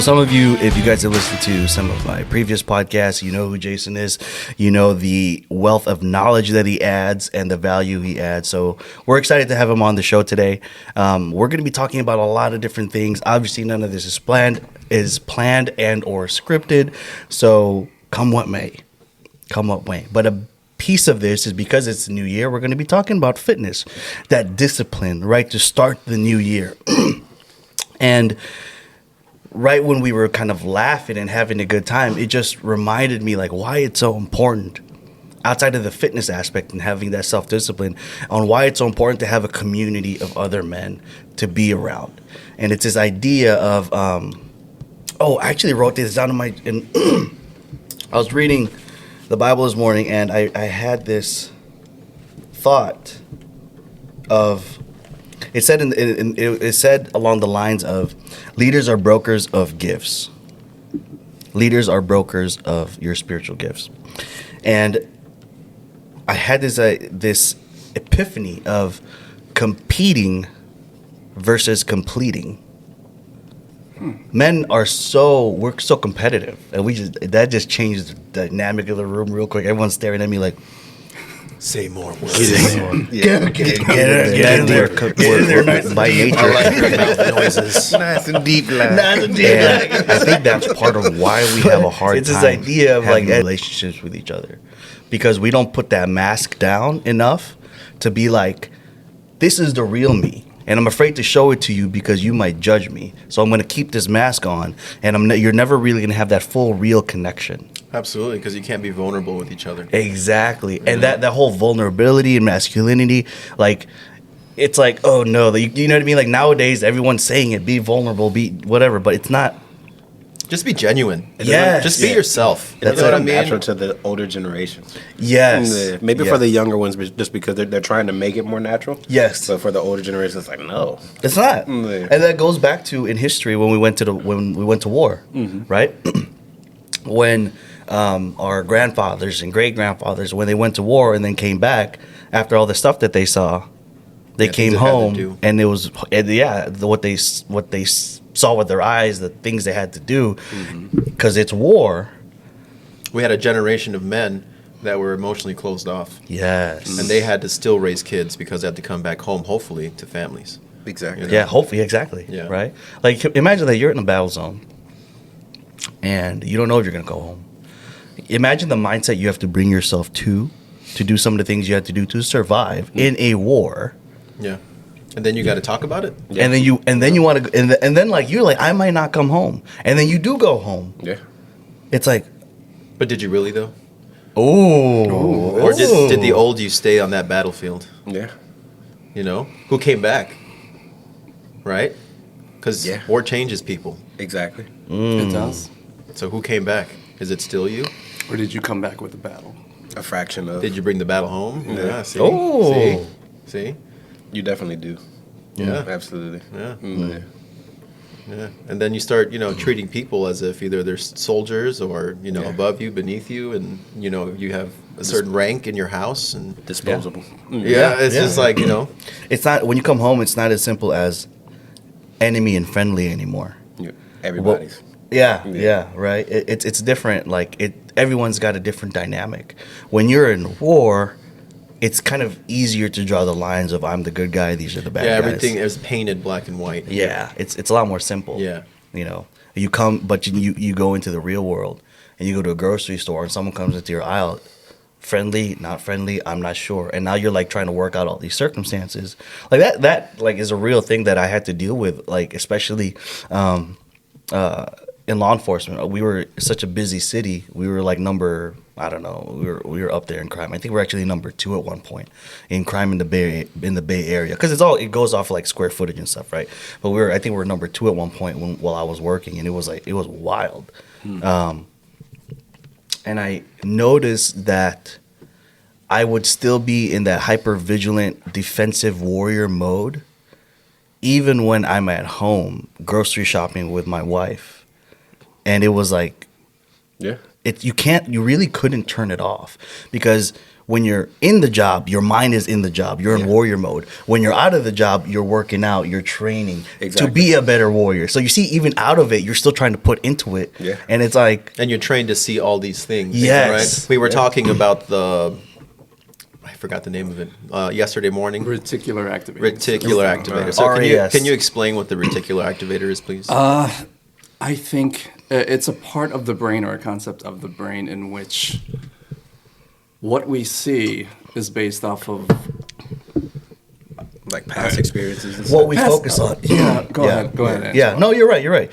Some of you, if you guys have listened to some of my previous podcasts, you know who Jason is. You know the wealth of knowledge that he adds and the value he adds. So we're excited to have him on the show today. We're going to be talking about a lot of different things. Obviously, none of this is planned and or scripted. So come what may. But a piece of this is because it's the new year, we're going to be talking about fitness, that discipline, right, to start the new year. And right when we were kind of laughing and having a good time, it just reminded me like why it's so important outside of the fitness aspect and having that self-discipline on why it's so important to have a community of other men to be around. And it's this idea of, I actually wrote this down I was reading the Bible this morning and I had this thought of, it said it said along the lines of, leaders are brokers of gifts. Leaders are brokers of your spiritual gifts. And I had this epiphany of competing versus completing. Men are we're so competitive, and that just changed the dynamic of the room real quick. Everyone's staring at me like, say more words. Get in there. By nature. I like your mouth noises. Nice and deep laugh. I think that's part of why we have a hard time. It's this idea of like relationships with each other, because we don't put that mask down enough to be like, this is the real me. And I'm afraid to show it to you because you might judge me. So I'm going to keep this mask on, and you're never really going to have that full, real connection. Absolutely, because you can't be vulnerable with each other. Exactly. Mm-hmm. And that whole vulnerability and masculinity, like, it's like, oh, no. You know what I mean? Like, nowadays, everyone's saying it, be vulnerable, be whatever, but it's not. Just be genuine. Yes. Just be yourself. That's what I mean? Natural to the older generations. Yes. Maybe for the younger ones, just because they're trying to make it more natural. Yes. But for the older generations, it's like, no. It's not. And that goes back to in history when we went to war, right? When our grandfathers and great-grandfathers, when they went to war and then came back, after all the stuff that they saw, they came home, and it was, what they saw with their eyes, the things they had to do, because it's war. We had a generation of men that were emotionally closed off. Yes. And they had to still raise kids because they had to come back home, hopefully, to families. Exactly. You know? Yeah, hopefully, exactly. Yeah. Right? Like, imagine that you're in a battle zone, and you don't know if you're going to go home. Imagine the mindset you have to bring yourself to do some of the things you have to do to survive in a war. Yeah. And then you got to talk about it. Yeah. And then you want to, and then like you're like, I might not come home, and then you do go home. Yeah. It's like, but did you really though? Or did the old you stay on that battlefield? Yeah. You know, who came back? Right? Because war changes people. Exactly. It does. So who came back? Is it still you? Or did you come back with a battle? A fraction of. Did you bring the battle home? Yeah. See? You definitely do. Yeah. Absolutely. Yeah. Yeah. And then you start, treating people as if either they're soldiers or, above you, beneath you, and, you have a certain rank in your house. And disposable. It's just like, It's not, when you come home, it's not as simple as enemy and friendly anymore. Yeah. Everybody's. Right. It's different. Like everyone's got a different dynamic. When you're in war, it's kind of easier to draw the lines of I'm the good guy, these are the bad guys. Yeah, everything is painted black and white. Yeah, it's a lot more simple. Yeah. You come, but you go into the real world, and you go to a grocery store, and someone comes into your aisle, friendly, not friendly, I'm not sure. And now you're like trying to work out all these circumstances. Like that like is a real thing that I had to deal with, like especially in law enforcement. We were such a busy city. We were like we were up there in crime. I think we're actually number 2 at one point in crime in the Bay Area, because it goes off like square footage and stuff, right? But I think we were number 2 at one point while I was working, and it was wild. And I noticed that I would still be in that hyper vigilant defensive warrior mode, even when I'm at home grocery shopping with my wife. And it was like, you really couldn't turn it off, because when you're in the job, your mind is in the job. You're in warrior mode. When you're out of the job, you're working out, you're training to be a better warrior. So you see, even out of it, you're still trying to put into it. Yeah. And it's like, and you're trained to see all these things. Yes. Right? We were talking about I forgot the name of it yesterday morning. Reticular activator. Reticular activator. So RAS. can you explain what the reticular activator is, please? I think it's a part of the brain, or a concept of the brain, in which what we see is based off of Like past experiences and what stuff. we focus on. Yeah, go ahead. Yeah, Antoine. no, you're right.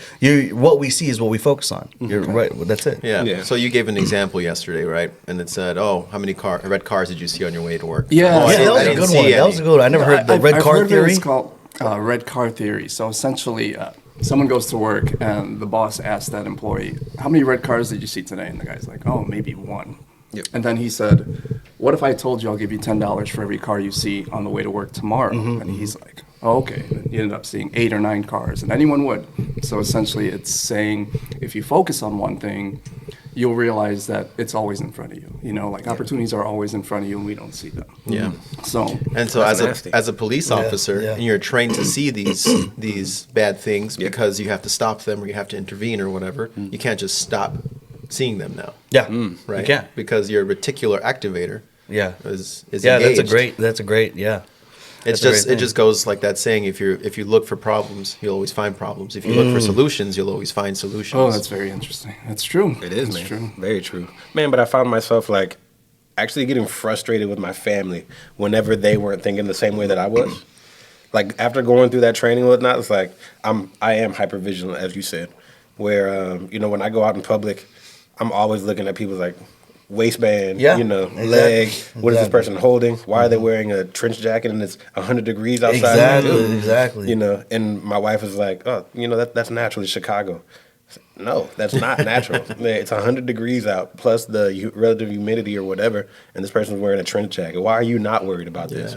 What we see is what we focus on. You're right. Well, that's it. Yeah. Yeah. So you gave an example yesterday, right? And it said, "Oh, how many red cars did you see on your way to work?" Yeah. Oh, I Yeah, didn't- that was I a didn't good see one. any. That was a good one. I never heard the red I've car heard of it. theory. It's called red car theory. So essentially, someone goes to work and the boss asks that employee, "How many red cars did you see today?" And the guy's like, "Oh, maybe one." Yep. And then he said, "What if I told you I'll give you $10 for every car you see on the way to work tomorrow?" And he's like, "Oh, okay." And he ended up seeing 8 or 9 cars, and anyone would. So essentially, it's saying if you focus on one thing, you'll realize that it's always in front of you. You know, like opportunities are always in front of you, and we don't see them. Yeah. So And so That's as nasty. a police officer, yeah. and you're trained to see these bad things because you have to stop them or you have to intervene or whatever. You can't just stop seeing them now. Yeah, Right? You can. Because your reticular activator Yeah, is yeah. engaged. That's a great. Yeah. It's That's a great just it thing. just goes like that saying, if you look for problems, you'll always find problems. If you look for solutions, you'll always find solutions. oh, that's very interesting. That's true. It is, That's man. true. Very true. Man, but I found myself like actually getting frustrated with my family whenever they weren't thinking the same way that I was. Like after going through that training and whatnot, it's like I am hyper vigilant, as you said, where when I go out in public, I'm always looking at people's like waistband, Yeah, leg. exactly. What is this person holding? Why are they wearing a trench jacket and it's 100 degrees outside? Exactly. And my wife was like, "Oh, that's natural. It's Chicago." I said, no, that's not natural. Man, it's 100 degrees out plus the relative humidity or whatever, and this person's wearing a trench jacket. Why are you not worried about this?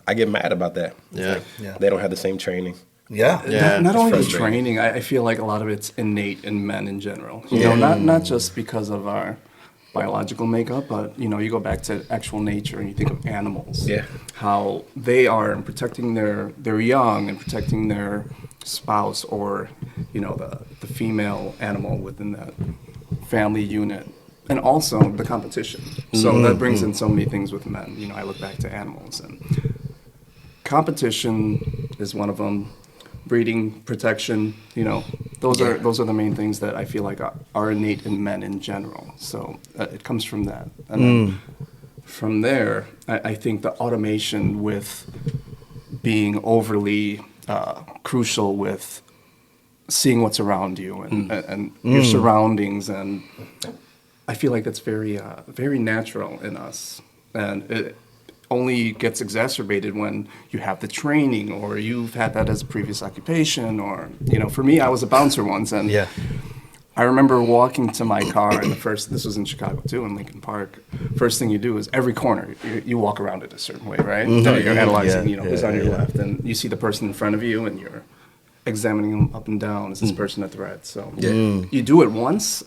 I get mad about that. Yeah. Yeah. They don't have the same training. Yeah. Yeah. Not only the frustrating. training, I feel like a lot of it's innate in men in general. Not just because of our biological makeup, but you go back to actual nature and you think of animals. Yeah. How they are in protecting their young and protecting their spouse, or the female animal within that family unit. And also the competition. So that brings in so many things with men. I look back to animals, and competition is one of them. Breeding, protection, those are the main things that I feel like are innate in men in general. So it comes from that. And then from there, I think the automation with being overly crucial with seeing what's around you and your surroundings, and I feel like that's very very natural in us, and it only gets exacerbated when you have the training or you've had that as a previous occupation, or for me, I was a bouncer once, and Yeah. I remember walking to my car, and this was in Chicago too, in Lincoln Park. First thing you do is every corner, you walk around it a certain way, right? So you're analyzing, who's on your left, and you see the person in front of you, and you're examining them up and down. Is this person a threat? So you do it once,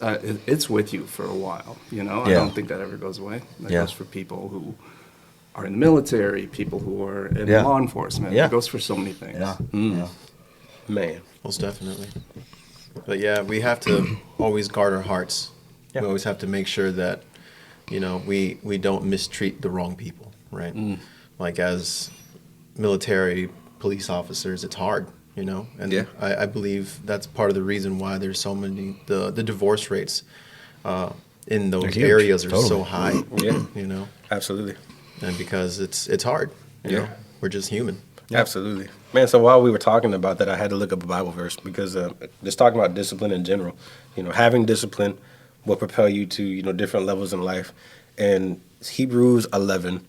it's with you for a while. I don't think that ever goes away. That goes for people who are in the military, people who are in law enforcement. Yeah. It goes for so many things. Yeah. Man. Most definitely. But yeah, we have to always guard our hearts. Yeah. We always have to make sure that, we don't mistreat the wrong people, right? Like as military police officers, it's hard, And Yeah. I believe that's part of the reason why there's so many, the divorce rates in those huge. areas are Totally. so high, Yeah. Absolutely. And because it's hard, Yeah. We're just human. Absolutely. Man, so while we were talking about that, I had to look up a Bible verse because just talking about discipline in general, having discipline will propel you to, different levels in life. And Hebrews 11,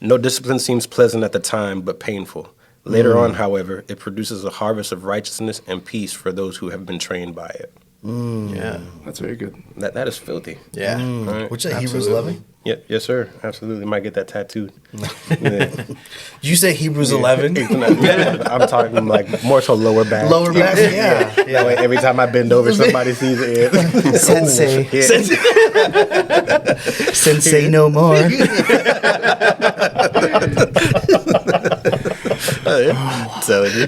no discipline seems pleasant at the time, but painful. Later on, however, it produces a harvest of righteousness and peace for those who have been trained by it. Yeah. That's very good. That is filthy. Yeah. Right. Which is Hebrews Absolutely. 11? Yep. Yes, sir. Absolutely. Might get that tattooed. Yeah. Did you say Hebrews 11? I'm talking like more so lower back. Lower back? Yeah. That way, every time I bend over, somebody sees it. Sensei. Yeah. Sensei no more. Telling you.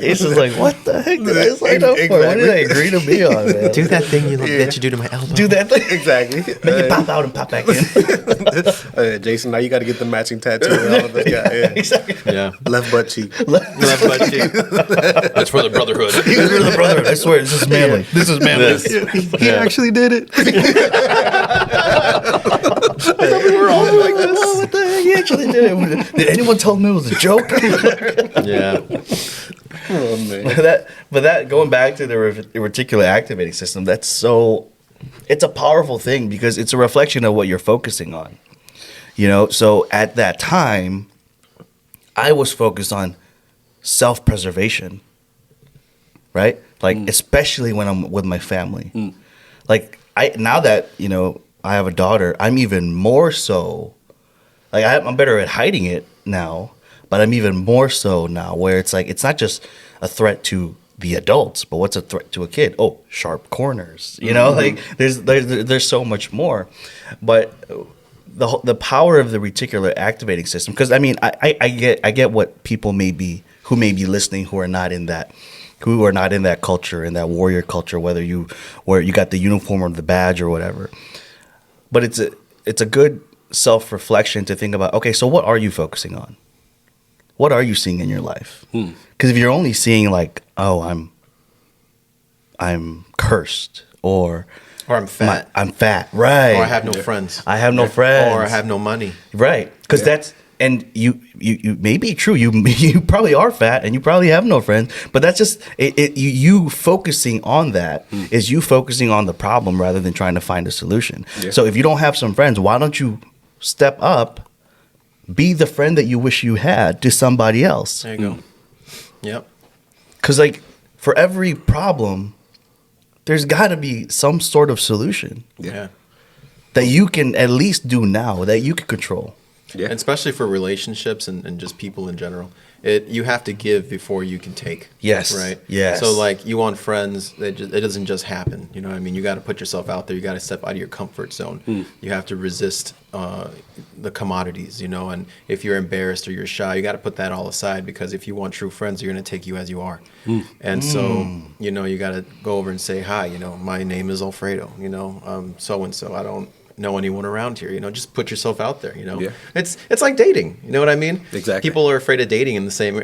It's just like, what the heck did I sign up for? What did I agree to be on, man? Do that thing that you do to my elbow. Do that thing. Exactly. Make it pop out and pop back in. Jason, now you got to get the matching tattoo. All of us got, yeah. Exactly. Yeah. Left butt cheek. Left butt cheek. That's for the brotherhood. He's the brother. I swear, this is manly. This is manly. He actually did it. We were all like, "Whoa, what the heck? He actually did it. Did anyone tell him it was a joke?" Yeah. Oh, man. But that going back to the reticular activating system, it's a powerful thing because it's a reflection of what you're focusing on. So at that time, I was focused on self-preservation, right? Like especially when I'm with my family. Like now that I have a daughter, I'm even more so. Like I'm better at hiding it now, but I'm even more so now where it's like it's not just a threat to the adults, but what's a threat to a kid? Oh, sharp corners. Like there's so much more. But the power of the reticular activating system, because I mean I get what people who may be listening who are not in that culture, in that warrior culture, where you got the uniform or the badge or whatever. But it's a good self-reflection to think about, okay, so what are you focusing on? What are you seeing in your life? Because if you're only seeing like, oh, I'm cursed, or I'm fat. I'm fat, right? Or I have no friends. I have no friends. Or I have no money. Right. Because that's, and you may be true. You probably are fat and you probably have no friends, but that's just, you focusing on that is you focusing on the problem rather than trying to find a solution. Yeah. So if you don't have some friends, why don't you step up, be the friend that you wish you had to somebody else? There you go. Yep. Because like for every problem, there's got to be some sort of solution. Yeah. That you can at least do now, that you can control. Yeah. And especially for relationships and just people in general. You have to give before you can take. Yes. Right? Yes. So like you want friends, it doesn't just happen. You know what I mean? You got to put yourself out there. You got to step out of your comfort zone. You have to resist the commodities, and if you're embarrassed or you're shy, you got to put that all aside, because if you want true friends, they're going to take you as you are. And so, you got to go over and say, hi, my name is Alfredo, so-and-so. I don't know anyone around here, just put yourself out there, Yeah. It's like dating, you know what I mean? Exactly. People are afraid of dating in the same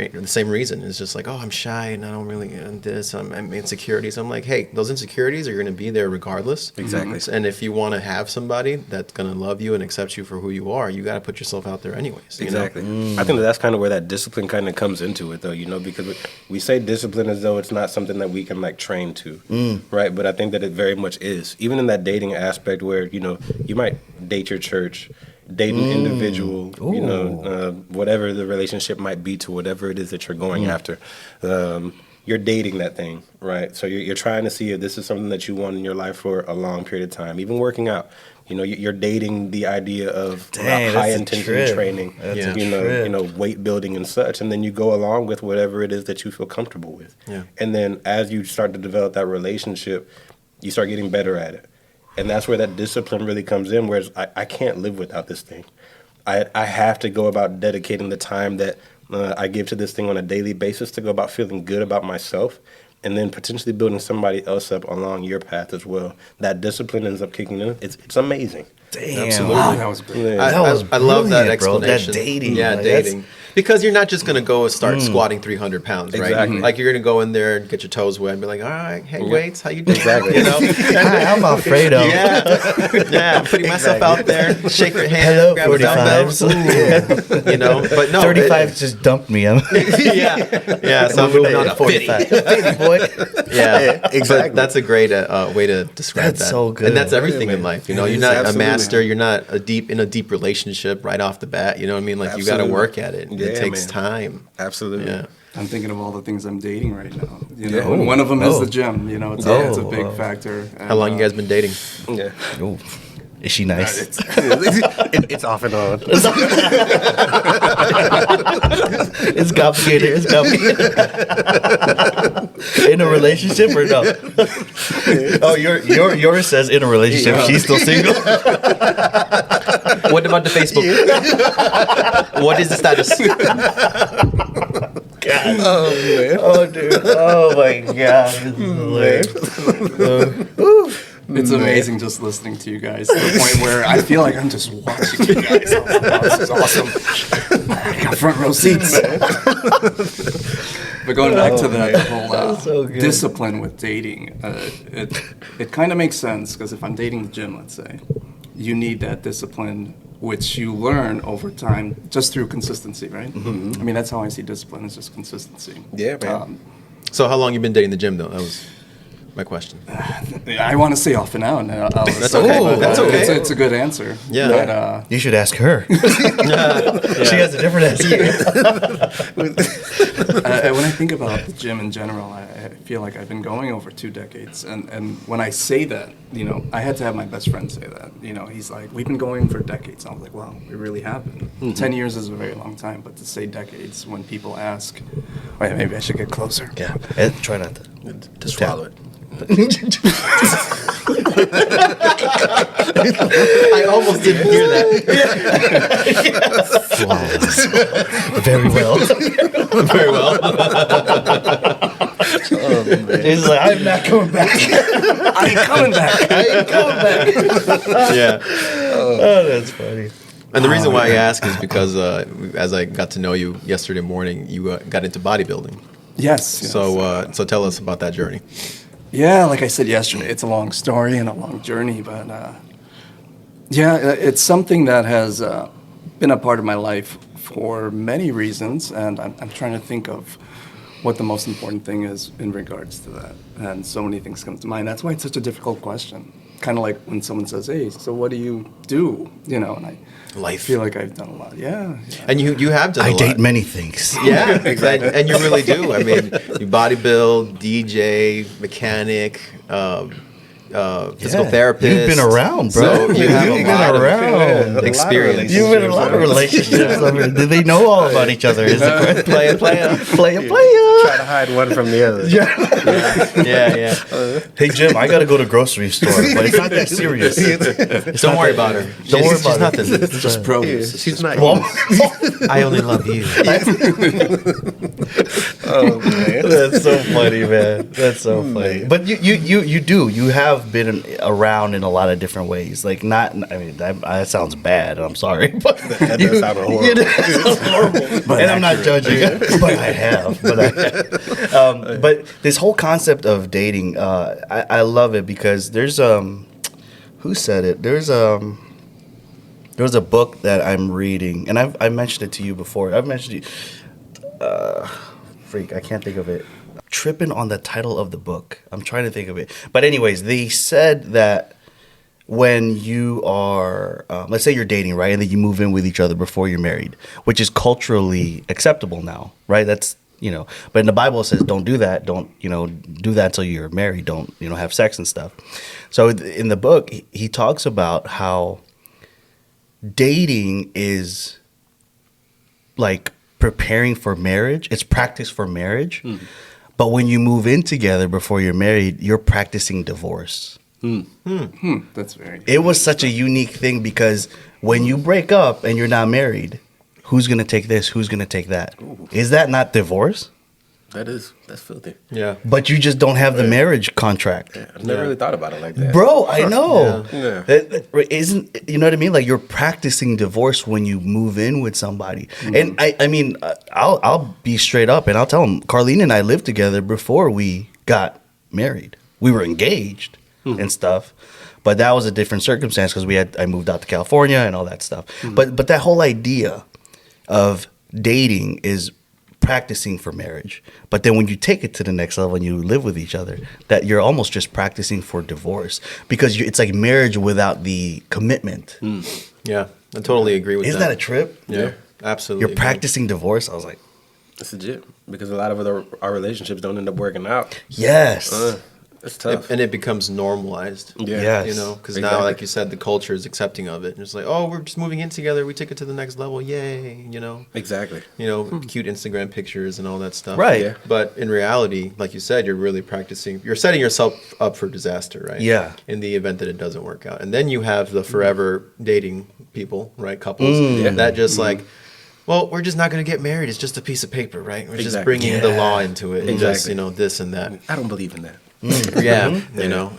reason. It's just like, oh, I'm shy and I don't really this, I'm insecurities. I'm like, hey, those insecurities are going to be there regardless. Exactly. And if you want to have somebody that's going to love you and accept you for who you are, you got to put yourself out there anyways. Exactly. I think that's kind of where that discipline kind of comes into it, though, because we say discipline as though it's not something that we can like train to, right? But I think that it very much is, even in that dating aspect where, you might date your church, date an individual, whatever the relationship might be to whatever it is that you're going after. You're dating that thing, right? So you're trying to see if this is something that you want in your life for a long period of time. Even working out, you're dating the idea of high intensity training, weight building and such, and then you go along with whatever it is that you feel comfortable with. Yeah. And then as you start to develop that relationship, you start getting better at it. And that's where that discipline really comes in, whereas I can't live without this thing. I have to go about dedicating the time that I give to this thing on a daily basis to go about feeling good about myself, and then potentially building somebody else up along your path as well. That discipline ends up kicking in. It's amazing. Damn. Absolutely. Wow, that was great. I love that explanation. Bro, that dating. Yeah, like, dating. Because you're not just going to go and start squatting 300 pounds, right? Exactly. Like you're going to go in there and get your toes wet and be like, all right, hey, weights, how you doing? Exactly. Hi, I'm Alfredo. Yeah, I'm putting myself out there, shake your hand, Hello, grab a dumbbell. 45s. But no. 35 just dumped me. Yeah, so I'm moving on to 50. 50, boy. Yeah, exactly. But that's a great way to describe that. That's so good. And that's everything in life. You're not Absolutely. a master. You're not in a deep relationship right off the bat. You know what I mean? Like you got to work at it. it takes man. time. Absolutely. Yeah. I'm thinking of all the things I'm dating right now. You know, Yeah. and one of them is Oh. the gym. You know, it's a big factor. And, How long you guys been dating? Yeah. Oh, is she nice? It's off and on. It's complicated. It's complicated. In a relationship or no? Oh, yours says in a relationship. Yeah. She's still single. What about the Facebook? What is the status? Oh man. Oh, dude. Oh my God. This is hilarious. It's amazing just listening to you guys to the point where I feel like I'm just watching you guys. I'm like, wow, this is awesome. I got front row seats. But going back to the whole so good. discipline with dating, it kind of makes sense because if I'm dating the gym, let's say, you need that discipline, which you learn over time just through consistency, right? I mean, that's how I see discipline, is just consistency. Yeah, man. So how long you been dating the gym though? That was my question. I want to say off and out. That's okay. Oh, That's okay. It's a good answer. Yeah. But, You should ask her. She has a different answer. when I think about the gym in general, I feel like I've been going over 2 decades. And when I say that, you know, I had to have my best friend say that. You know, he's like, we've been going for decades. I was like, wow, we really have been. 10 years is a very long time, but to say decades when people ask, wait, maybe I should get closer. Yeah. Try not to. To swallow it. I almost didn't hear that. Very well. Very well. He's like, I'm not coming back. I ain't coming back. I ain't coming back. Yeah. Oh, that's funny. And the reason why I ask is because as I got to know you yesterday morning, you got into bodybuilding. Yes. So tell us about that journey. Yeah, like I said yesterday, it's a long story and a long journey, but yeah, it's something that has been a part of my life for many reasons, and I'm trying to think of what the most important thing is in regards to that. And so many things come to mind. That's why it's such a difficult question. Kind of like when someone says, hey, so what do you do? You know, and I feel like I've done a lot. Yeah. And you have done a I lot. date many things. Yeah, exactly. And you really do. I mean, you bodybuild, DJ, mechanic, physical therapist. You've been around, bro. So you have You've a been lot around. of experience. You've been in a lot of relationships. I mean, do they know all about each other? Is the question. Playa. Try to hide one from the other. Yeah. Hey, Jim, I got to go to the grocery store, but it's not that serious. Don't worry about her. Don't worry about she's nothing. It's just produce. She's not. I only love you. Oh man. That's so funny, man. That's so funny. But you have been around in a lot of different ways. Like I mean, that sounds bad. I'm sorry, but That does sound horrible. It sounds horrible. And I'm not judging, but I have. But this whole concept of dating, I love it because there's who said it? There was a book that I'm reading, and I mentioned it to you before. I've mentioned it. I can't think of it. Tripping on the title of the book. I'm trying to think of it. But anyways, they said that when you are, let's say you're dating, right? And then you move in with each other before you're married, which is culturally acceptable now, right? That's, but in the Bible it says don't do that. Don't, do that until you're married. Don't, have sex and stuff. So in the book, he talks about how dating is like preparing for marriage. It's practice for marriage. But when you move in together before you're married, you're practicing divorce. That's very. It was such a unique thing because when you break up and you're not married, who's going to take this? Who's going to take that? Ooh. Is that not divorce? That's filthy. Yeah. But you just don't have the marriage contract. Yeah, I've never really thought about it like that. Bro, I know. Yeah. Isn't, you know what I mean? Like you're practicing divorce when you move in with somebody. And I mean, I'll be straight up and I'll tell them, Carlene and I lived together before we got married. We were engaged and stuff, but that was a different circumstance because I moved out to California and all that stuff. But that whole idea of dating is practicing for marriage. But then when you take it to the next level and you live with each other, that you're almost just practicing for divorce because it's like marriage without the commitment. Yeah. I totally agree with Isn't that a trip? Yeah. Absolutely. You're practicing divorce. I was like, It's legit because a lot of our relationships don't end up working out. yes. It's tough. And it becomes normalized. Yeah. Yes. You know, because Exactly. now, like you said, the culture is accepting of it. And it's like, oh, we're just moving in together. We take it to the next level. Yay. You know, Exactly. cute Instagram pictures and all that stuff. Right. Yeah. But in reality, like you said, you're really practicing. You're setting yourself up for disaster, right? Yeah. In the event that it doesn't work out. And then you have the forever dating people, right? Couples Yeah. that just like, well, we're just not going to get married. It's just a piece of paper, right? We're just Exactly. bringing the law into it. And just, Exactly. this and that. I don't believe in that. Yeah,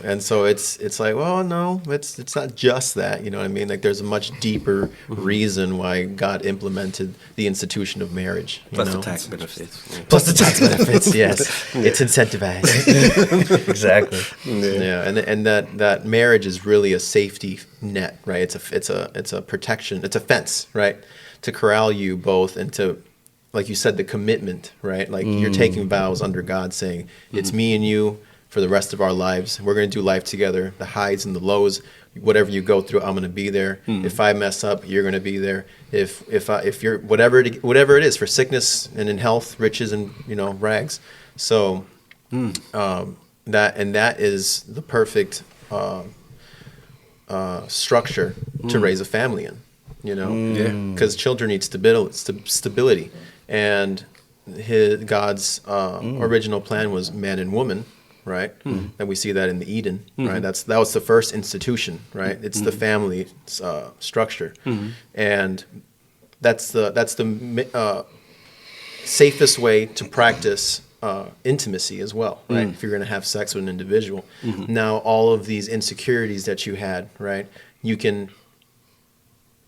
and so it's like, well, no, it's not just that, you know what I mean? Like, there's a much deeper reason why God implemented the institution of marriage. Plus the tax benefits. Yeah. Plus the tax benefits. Yes, it's incentivized. Exactly. Yeah, and that marriage is really a safety net, right? It's a protection. It's a fence, right, to corral you both and to, like you said, the commitment, right? Like you're taking vows under God, saying it's me and you for the rest of our lives. We're going to do life together, the highs and the lows. Whatever you go through, I'm going to be there. If I mess up, you're going to be there. If you're whatever it is, for sickness and in health, riches and rags. So that is the perfect structure to raise a family in. Because children need stability, and God's original plan was man and woman. Right, and we see that in the Eden. Right, that was the first institution. Right, it's the family structure, and that's the safest way to practice intimacy as well. Right, if you're going to have sex with an individual. Now, all of these insecurities that you had, right, you can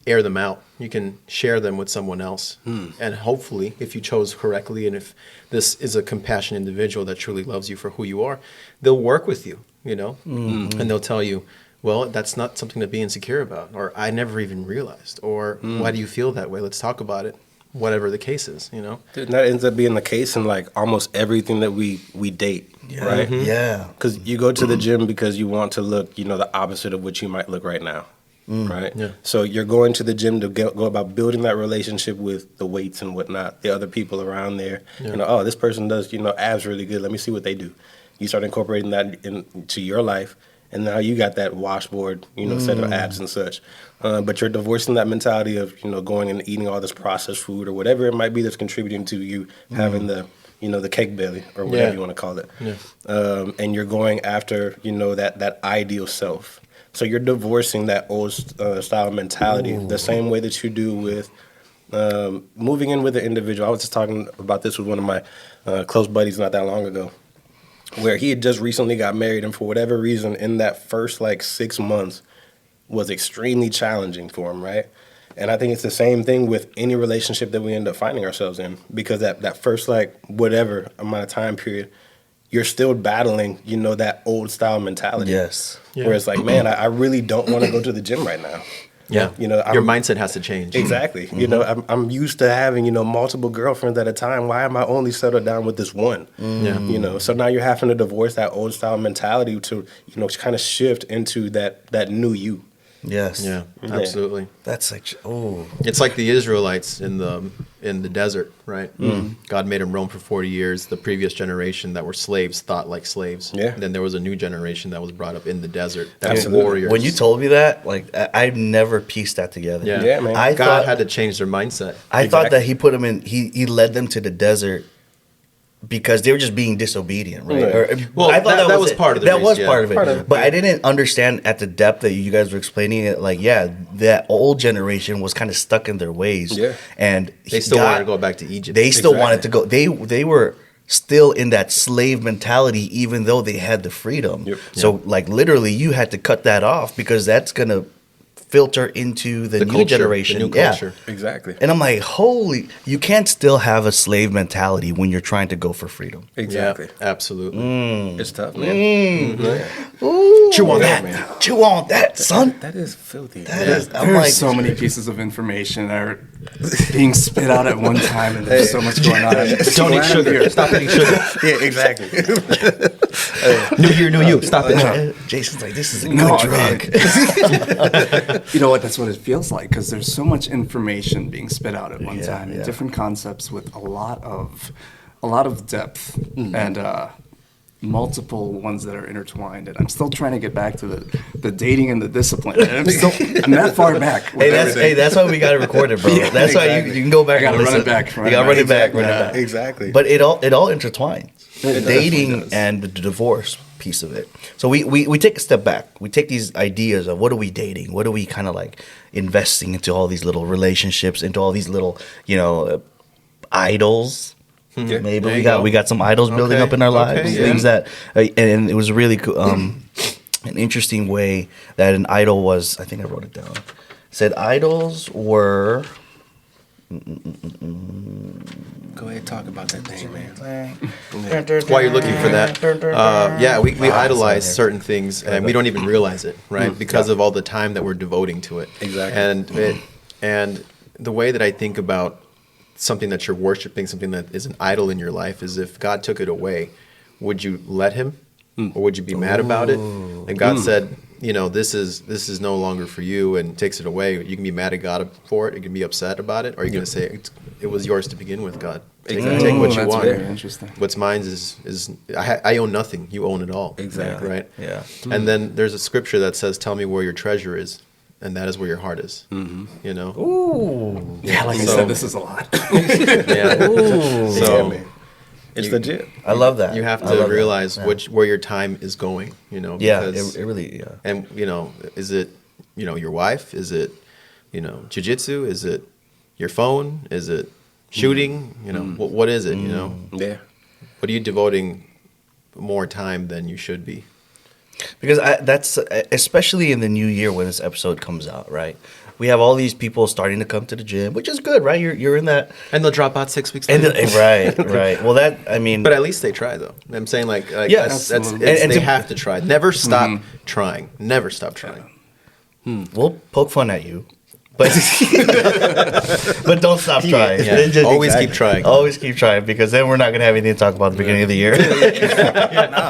air them out. You can share them with someone else, and hopefully, if you chose correctly, and if this is a compassionate individual that truly loves you for who you are, they'll work with you, and they'll tell you, well, that's not something to be insecure about, or I never even realized, or why do you feel that way? Let's talk about it. Whatever the case is, Dude, that ends up being the case in like almost everything that we date, right? Yeah. Because you go to the gym because you want to look, the opposite of what you might look right now. Right. Yeah. So you're going to the gym to go about building that relationship with the weights and whatnot, the other people around there. Yeah. This person does, abs really good. Let me see what they do. You start incorporating that into your life, and now you got that washboard, set of abs and such. But you're divorcing that mentality of, going and eating all this processed food or whatever it might be that's contributing to you having the, the cake belly or whatever you want to call it. Yeah. And you're going after, that ideal self. So you're divorcing that old style mentality the same way that you do with moving in with an individual. I was just talking about this with one of my close buddies not that long ago, where he had just recently got married, and for whatever reason, in that first 6 months was extremely challenging for him, right? And I think it's the same thing with any relationship that we end up finding ourselves in, because that first whatever amount of time period, you're still battling, that old style mentality. Yes. Yeah. Where it's like, man, I really don't want to go to the gym right now. Yeah. Your mindset has to change. Exactly. I'm used to having, multiple girlfriends at a time. Why am I only settled down with this one? Yeah. So now you're having to divorce that old style mentality to, kind of shift into that new you. Yes. Yeah, absolutely. That's It's like the Israelites in the desert, right? God made them roam for 40 years. The previous generation that were slaves thought like slaves. Yeah. And then there was a new generation that was brought up in the desert. That Absolutely. was warriors. When you told me that, I've never pieced that together. yeah, Yeah, man. God had to change their mindset. I thought Exactly. that he put them in. He led them to the desert because they were just being disobedient, right? Right. Well, I thought that was part of the That reason, was yeah. part of it. Part of it, But I didn't understand at the depth that you guys were explaining it. That old generation was kind of stuck in their ways. Yeah. And They still wanted to go back to Egypt. They still Exactly. wanted to go. They were still in that slave mentality, even though they had the freedom. Yep. So literally, you had to cut that off because that's gonna filter into the new culture, generation. the new Yeah. culture. Exactly. And I'm like, you can't still have a slave mentality when you're trying to go for freedom. Exactly. Yeah, absolutely. It's tough, man. Chew on Yeah, that. man. Chew on that, son. That is filthy. I'm There are like, so many pieces of information that are being spit out at one time, and there's so much going on. Don't eat sugar. Stop eating sugar. Yeah, exactly. New year, new you. Stop it. Jason's like, this is a No, good drug. You know what? That's what it feels like because there's so much information being spit out at one time, and yeah. different concepts with a lot of depth and multiple ones that are intertwined. And I'm still trying to get back to the dating and the discipline. And I'm that far back. That's why we got to record it, bro. Yeah, that's why you can go back. I gotta and run listen. it back. You got to run it back. Run it back. Exactly. But it all intertwines. It Dating does. and the divorce piece of it. So we take a step back. We take these ideas of what are we dating? What are we kind of like investing into all these little relationships, into all these little, idols. Yeah. Maybe There we got some idols building Okay. up in our lives. Okay, Things that, and it was really an interesting way that an idol was. I think I wrote it down. It said idols were. Go ahead, talk about that thing, man. While you're looking for that, we idolize certain things and we don't even realize it, right? Because of all the time that we're devoting to it. Exactly. And the way that I think about something that you're worshiping, something that is an idol in your life, is if God took it away, would you let Him, or would you be mad about it? And God said, this is no longer for you, and takes it away. You can be mad at God for it. You can be upset about it, or you're going to say it was yours to begin with, God. Take what you That's want. very interesting. What's mine is I own nothing. You own it all. Exactly. Right. Yeah. And then there's a scripture that says, "Tell me where your treasure is, and that is where your heart is." Ooh. Yeah, like I So- said, this is a lot. Yeah. So man. It's you- legit. I love that. you have I to love that. realize Yeah. where your time is going. Yeah, because- it really. Yeah. And is it your wife? Is it jiu-jitsu? Is it your phone? Is it shooting? What is it? Yeah. What are you devoting more time than you should be? Because that's especially in the new year when this episode comes out, right? We have all these people starting to come to the gym, which is good, right? You're in that, And they'll drop out 6 weeks and later. right. Well, But at least they try, though. I'm saying, Yeah, that's absolutely. And they to- have to try. Never stop trying. Never stop trying. we'll poke fun at you, but but don't stop trying. Yeah. Just- Always keep trying. Always keep trying, because then we're not gonna have anything to talk about at the beginning of the year.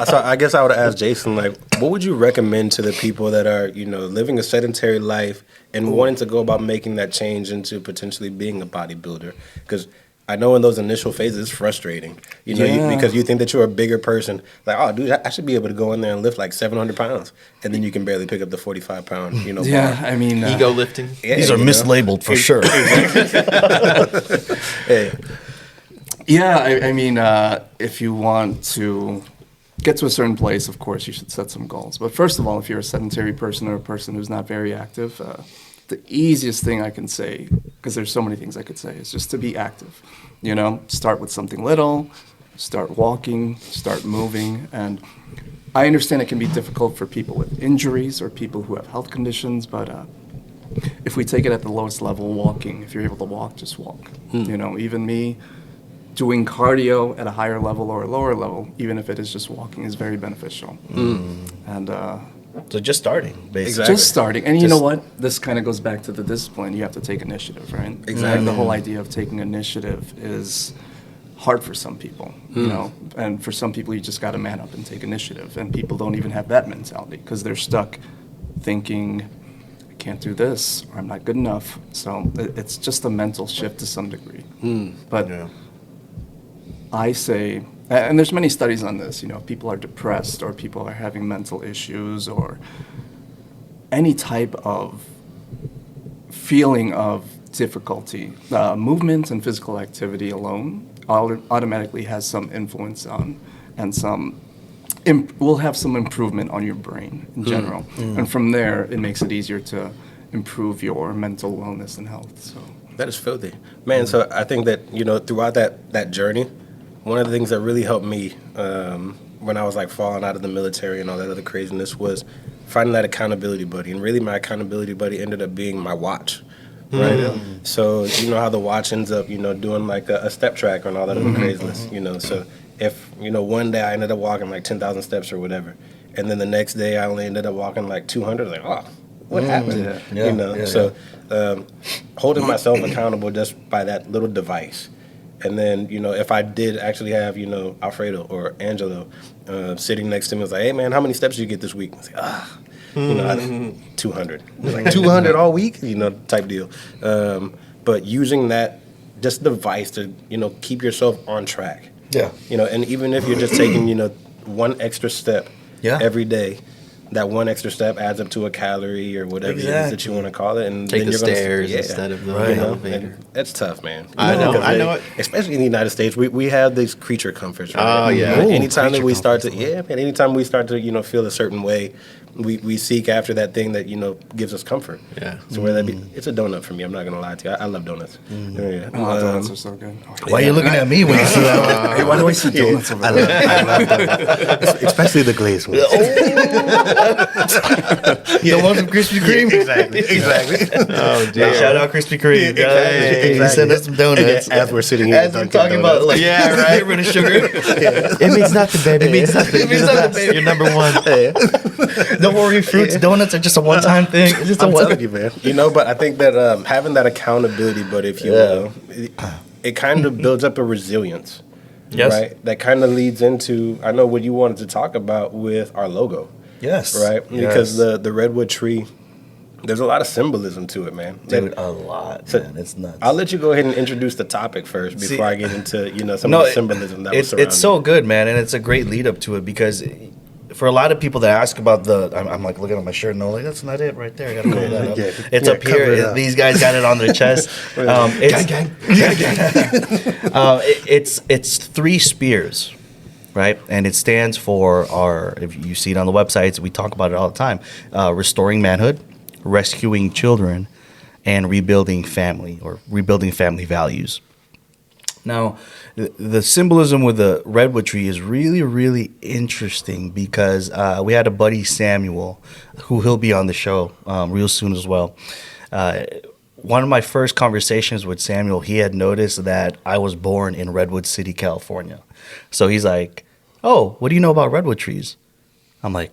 So I guess I would ask Jason, what would you recommend to the people that are, living a sedentary life and wanting to go about making that change into potentially being a bodybuilder? Because I know in those initial phases, it's frustrating, because you think that you're a bigger person. Like, oh, dude, I should be able to go in there and lift like 700 pounds, and then you can barely pick up the 45-pound, Yeah, bar. I mean, Ego lifting. Yeah, These are mislabeled for sure. Hey, Yeah, I mean, if you want to get to a certain place, of course, you should set some goals. But first of all, if you're a sedentary person or a person who's not very active, the easiest thing I can say, because there's so many things I could say, is just to be active. Start with something little, start walking, start moving. And I understand it can be difficult for people with injuries or people who have health conditions, but if we take it at the lowest level, walking, if you're able to walk, just walk. Even me, doing cardio at a higher level or a lower level, even if it is just walking, is very beneficial. And So just starting, basically. Exactly. just starting. And you know what? This kind of goes back to the discipline. You have to take initiative, right? Exactly. And the whole idea of taking initiative is hard for some people, and for some people you just got to man up and take initiative. And people don't even have that mentality because they're stuck thinking, I can't do this, or I'm not good enough. So it's just a mental shift to some degree. But I say, and there's many studies on this, if people are depressed or people are having mental issues or any type of feeling of difficulty, movement and physical activity alone automatically has some influence on and will have some improvement on your brain in general. And from there, it makes it easier to improve your mental wellness and health. So that is filthy, man. So I think that throughout that journey, one of the things that really helped me when I was falling out of the military and all that other craziness was finding that accountability buddy. And really, my accountability buddy ended up being my watch. Right. So how the watch ends up doing a step tracker and all that other craziness. So if one day I ended up walking 10,000 steps or whatever, and then the next day I only ended up walking 200, what happened? So holding myself accountable just by that little device. And then, if I did actually have, Alfredo or Angelo sitting next to me, was like, hey, man, how many steps did you get this week? I was like, You know, 200. Like 200 all week, you know, type deal. But using that just device to, you know, keep yourself on track. Yeah. You know, and even if you're just taking, you know, one extra step every day, that one extra step adds up to a calorie or whatever it is that you want to call it. And take then the you're stairs instead of the elevator. That's tough, man. I know it. Especially in the United States, we have these creature comforts. Right? Oh, yeah. Anytime that we start to, anytime we start to, you know, feel a certain way, we seek after that thing that, you know, gives us comfort. Yeah. So whether that be, it's a donut for me. I'm not gonna lie to you. I love donuts. Yeah. Donuts are so good. Why are you looking at me when you see that? Hey, why do I see donuts over there? I love donuts. Especially the glazed ones. The ones with Krispy Kreme? Exactly. Oh, dear. Shout out Krispy Kreme. Exactly. Send us some donuts. As we're sitting here. As I'm talking about, like, get rid of sugar. It means nothing, baby. It means nothing. It means nothing, baby. You're number one. Don't worry, fruits, donuts are just a one-time thing. It's just I'm telling you, man. You know, but I think that having that accountability, but if you will, it kind of builds up a resilience. Yes. Right? That kind of leads into, I know what you wanted to talk about with our logo. Yes. Right? Because the redwood tree, there's a lot of symbolism to it, man. Dude, a lot, man. It's nuts. I'll let you go ahead and introduce the topic first before I get into, you know, some of the symbolism that was surrounding it's so good, man, and it's a great lead up to it because for a lot of people that ask about I'm like looking at my shirt and they're like, that's not it right there. I gotta cover that up. It's up here. These guys got it on their chest. It's 3 spears, right? And it stands for our. If you see it on the websites, we talk about it all the time. Restoring manhood, rescuing children, and rebuilding family or rebuilding family values. Now, the symbolism with the redwood tree is really, really interesting because we had a buddy, Samuel, who he'll be on the show real soon as well. One of my first conversations with Samuel, he had noticed that I was born in Redwood City, California. So he's like, oh, what do you know about redwood trees? I'm like,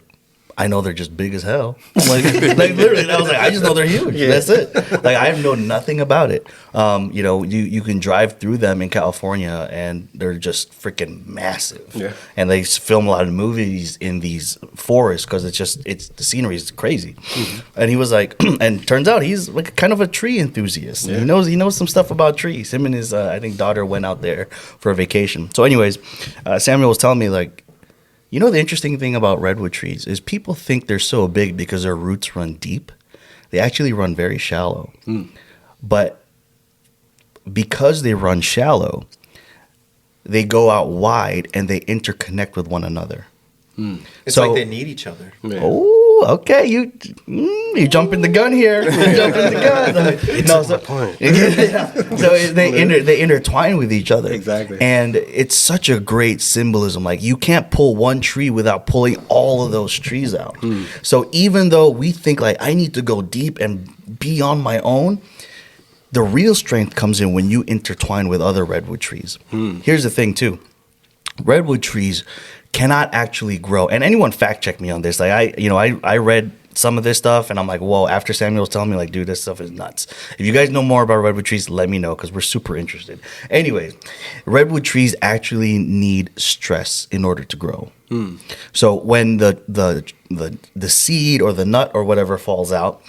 I know they're just big as hell. Like literally, I was like, I just know they're huge. That's it. Like I know nothing about it. You know, you can drive through them in California, and they're just freaking massive. Yeah. And they film a lot of movies in these forests because it's the scenery is crazy. Mm-hmm. And he was like, and turns out he's like kind of a tree enthusiast. Yeah. He knows some stuff about trees. Him and his I think daughter went out there for a vacation. So, anyways, Samuel was telling me like, you know, the interesting thing about redwood trees is people think they're so big because their roots run deep. They actually run very shallow. But because they run shallow, they go out wide and they interconnect with one another. It's like they need each other. Yeah. Oh, okay. You jumping the gun here. You jumping the gun. So they intertwine with each other. Exactly. And it's such a great symbolism. Like you can't pull one tree without pulling all of those trees out. So even though we think like I need to go deep and be on my own, the real strength comes in when you intertwine with other redwood trees. Here's the thing too. Redwood trees cannot actually grow. And anyone fact check me on this. Like I read some of this stuff and I'm like, whoa, after Samuel was telling me like, dude, this stuff is nuts. If you guys know more about redwood trees, let me know because we're super interested. Anyways, redwood trees actually need stress in order to grow. So when the seed or the nut or whatever falls out,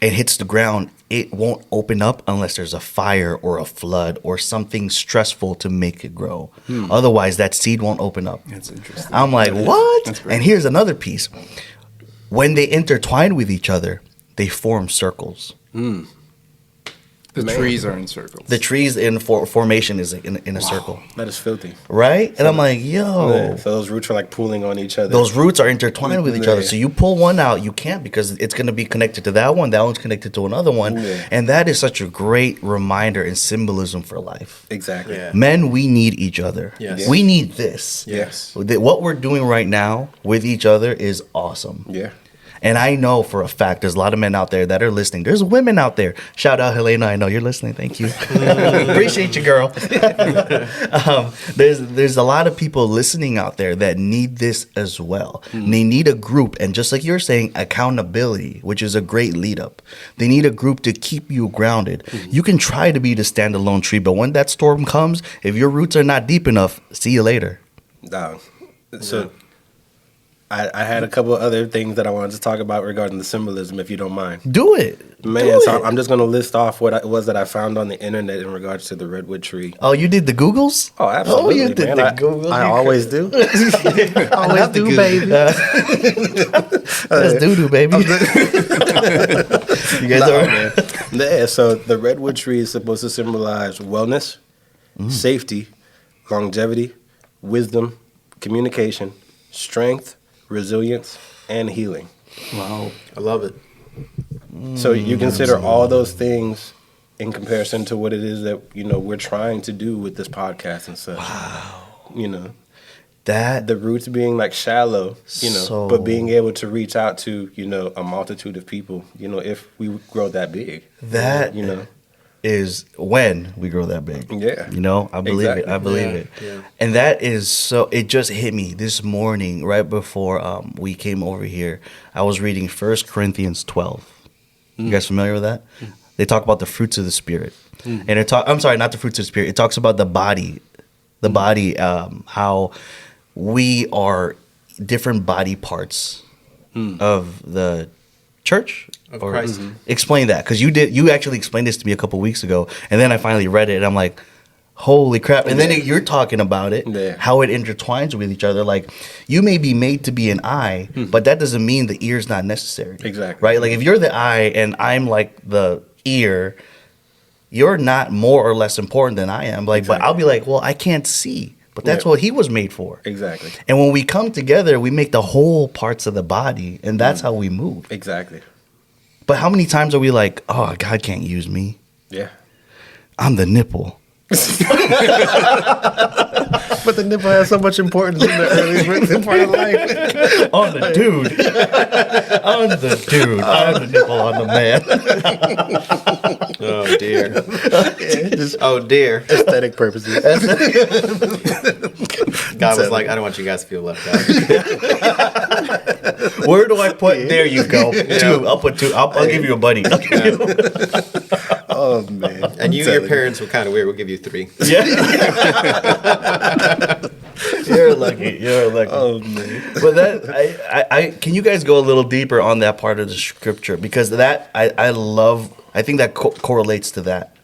it hits the ground, it won't open up unless there's a fire or a flood or something stressful to make it grow. Otherwise, that seed won't open up. That's interesting. I'm like, what? That's great. And here's another piece. When they intertwine with each other, they form circles. The trees are in circles. The trees in formation is like in a circle. That is filthy. Right? And I'm like, yo. So those roots are like pulling on each other. Those roots are intertwined with each other. So you pull one out, you can't because it's going to be connected to that one. That one's connected to another one. And that is such a great reminder and symbolism for life. Exactly. Yeah. Men, we need each other. Yes. We need this. Yes. What we're doing right now with each other is awesome. Yeah. And I know for a fact there's a lot of men out there that are listening. There's women out there. Shout out Helena. I know you're listening. Thank you. Appreciate you, girl. There's a lot of people listening out there that need this as well. They need a group. And just like you're saying, accountability, which is a great lead up. They need a group to keep you grounded. You can try to be the standalone tree, but when that storm comes, if your roots are not deep enough, see you later. So I had a couple of other things that I wanted to talk about regarding the symbolism, if you don't mind. Do it. Man, Do so it. I'm just going to list off what it was that I found on the internet in regards to the redwood tree. Oh, you did the Googles? Oh, absolutely, you did man. the Googles. I always do. Always do, baby. Let's do, baby. You guys are, man. Yeah, so the redwood tree is supposed to symbolize wellness, safety, longevity, wisdom, communication, strength, resilience, and healing. Wow. I love it. So you consider all those things in comparison to what it is that, you know, we're trying to do with this podcast and such. Wow. You know, That the roots being like shallow, you know, So- but being able to reach out to, you know, a multitude of people, you know, if we grow that big. That you know. is when we grow that big. Yeah. You know, I believe Exactly. it. I believe Yeah, it. yeah. And that is so, it just hit me this morning right before we came over here. I was reading 1 Corinthians 12. You guys familiar with that? They talk about the fruits of the Spirit. And I'm sorry, not the fruits of the Spirit. It talks about the body. The body, how we are different body parts of the church. Of Christ. Explain that, because you actually explained this to me a couple weeks ago, and then I finally read it, and I'm like, holy crap. And then you're talking about it, Yeah. how it intertwines with each other. Like, you may be made to be an eye, but that doesn't mean the ear's not necessary. Exactly. Right? Like, if you're the eye and I'm like the ear, you're not more or less important than I am. Like, but I'll be like, well, I can't see. But that's Yeah. what he was made for. Exactly. And when we come together, we make the whole parts of the body, and that's how we move. Exactly. But how many times are we like, oh, God can't use me? Yeah. I'm the nipple. But the nipple has so much importance in the early part of life. I'm the dude. I'm the dude. I'm the nipple on the man. Oh dear. Oh dear. Aesthetic purposes. God was like, I don't want you guys to feel left out. Where do I put? There you go. Two. I'll put two. I'll give you a buddy. Oh, man. And your parents were kind of weird. We'll give you 3. Yeah. You're lucky. You're lucky. Oh, man. But that I can you guys go a little deeper on that part of the scripture, because that I love. I think that correlates to that,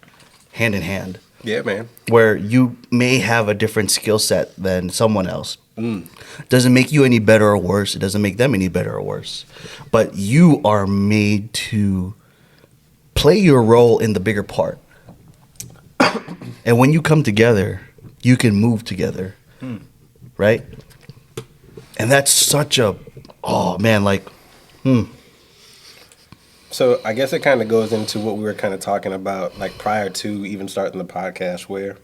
hand in hand, Yeah, man. where you may have a different skill set than someone else. Doesn't make you any better or worse. It doesn't make them any better or worse. But you are made to play your role in the bigger part. And when you come together, you can move together. Right? And that's such a, oh man, like, So I guess it kind of goes into what we were kind of talking about, like prior to even starting the podcast, where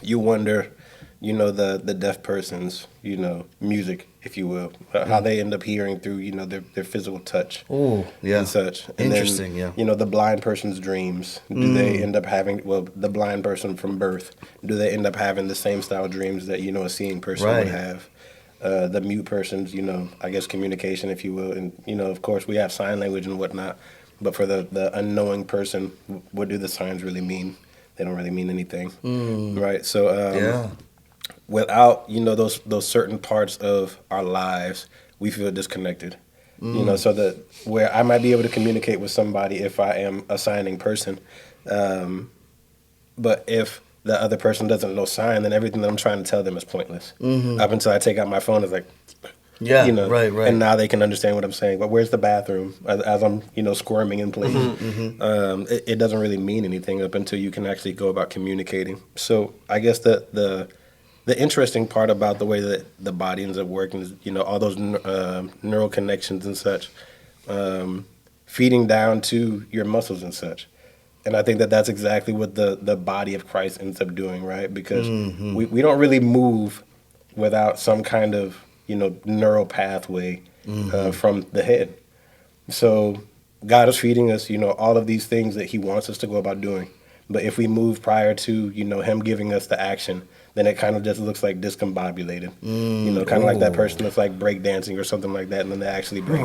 you wonder, you know, the deaf person's, you know, music, if you will, how they end up hearing through, you know, their physical touch. oh, yeah. And such. And Interesting, then, yeah. You know, the blind person's dreams. Do they end up having, well, the blind person from birth, do they end up having the same style dreams that, you know, a seeing person Right. would have? The mute person's, you know, I guess communication, if you will. And, you know, of course, we have sign language and whatnot. But for the unknowing person, what do the signs really mean? They don't really mean anything. Right? So, Yeah. without, you know, those certain parts of our lives, we feel disconnected. You know, so that where I might be able to communicate with somebody if I am a signing person, but if the other person doesn't know sign, then everything that I'm trying to tell them is pointless. Up until I take out my phone, it's like, Yeah, you know, right. and now they can understand what I'm saying. But where's the bathroom? As I'm, you know, squirming in place, it doesn't really mean anything up until you can actually go about communicating. So I guess the interesting part about the way that the body ends up working is, you know, all those neural connections and such, feeding down to your muscles and such. And I think that that's exactly what the body of Christ ends up doing, right? Because we don't really move without some kind of, you know, neural pathway from the head. So God is feeding us, you know, all of these things that he wants us to go about doing. But if we move prior to, you know, him giving us the action, then it kind of just looks like discombobulated. You know, kind of like that person that's like breakdancing or something like that, and then they actually break.